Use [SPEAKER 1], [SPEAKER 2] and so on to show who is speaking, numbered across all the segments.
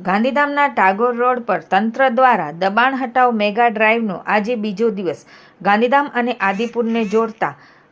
[SPEAKER 1] ગાંધીધામના ટાગોર રોડ પર તંત્ર દ્વારા દબાણ હટાવ મેગા ડ્રાઈવનો આજે બીજો દિવસ। ગાંધીધામ અને આદિપુરને જોડતા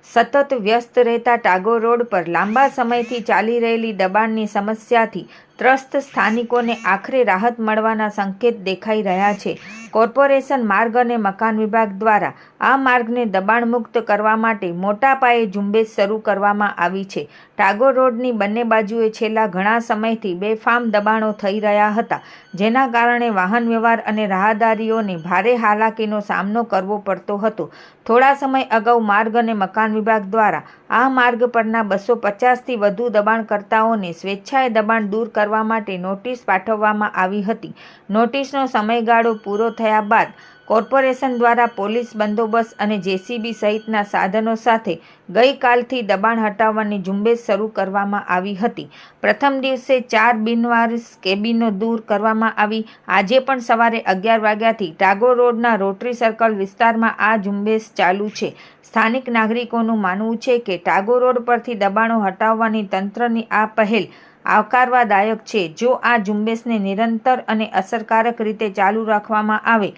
[SPEAKER 1] સતત વ્યસ્ત રહેતા ટાગોર રોડ પર લાંબા સમયથી ચાલી રહેલી દબાણની સમસ્યાથી ત્રસ્ત સ્થાનિકોને આખરે રાહત મળવાના સંકેત દેખાઈ રહ્યા છે। કોર્પોરેશન માર્ગ અને મકાન વિભાગ દ્વારા આ માર્ગને દબાણમુક્ત કરવા માટે મોટા પાયે ઝુંબેશ શરૂ કરવામાં આવી છે। ટાગોર રોડની બંને બાજુએ છેલ્લા ઘણા સમયથી બેફામ દબાણો થઈ રહ્યા હતા, જેના કારણે વાહન વ્યવહાર અને રાહદારીઓને ભારે હાલાકીનો સામનો કરવો પડતો હતો। થોડા સમય અગાઉ માર્ગ અને મકાન વિભાગ દ્વારા આ માર્ગ પરના 250થી વધુ દબાણકર્તાઓને સ્વેચ્છાએ દબાણ દૂર કરવા માટે નોટિસ પાઠવવામાં આવી હતી। નોટિસનો સમયગાળો પૂરો થયા બાદ કોર્પોરેશન દ્વારા પોલીસ બંદોબસ્ત અને જેસીબી સહિતના સાધનો સાથે ગઈકાલથી દબાણ હટાવવાની ઝુંબેશ શરૂ કરવામાં આવી હતી। પ્રથમ દિવસે 4 બિનવારસ કેબિનો દૂર કરવામાં આવી। આજે પણ સવારે 11 વાગ્યાથી ટાગોર રોડના રોટરી સર્કલ વિસ્તારમાં આ ઝુંબેશ ચાલુ છે। સ્થાનિક નાગરિકોનું માનવું છે કે ટાગોર રોડ પરથી દબાણો હટાવવાની તંત્રની આ પહેલ આવકારવાદાયક છે। જો આ ઝુંબેશને નિરંતર અને અસરકારક રીતે ચાલુ રાખવામાં આવે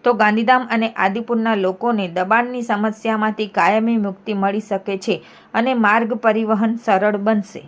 [SPEAKER 1] તો ગાંધીધામ અને આદિપુરના લોકોને દબાણની સમસ્યામાંથી કાયમી મુક્તિ મળી શકે છે અને માર્ગ પરિવહન સરળ બનશે।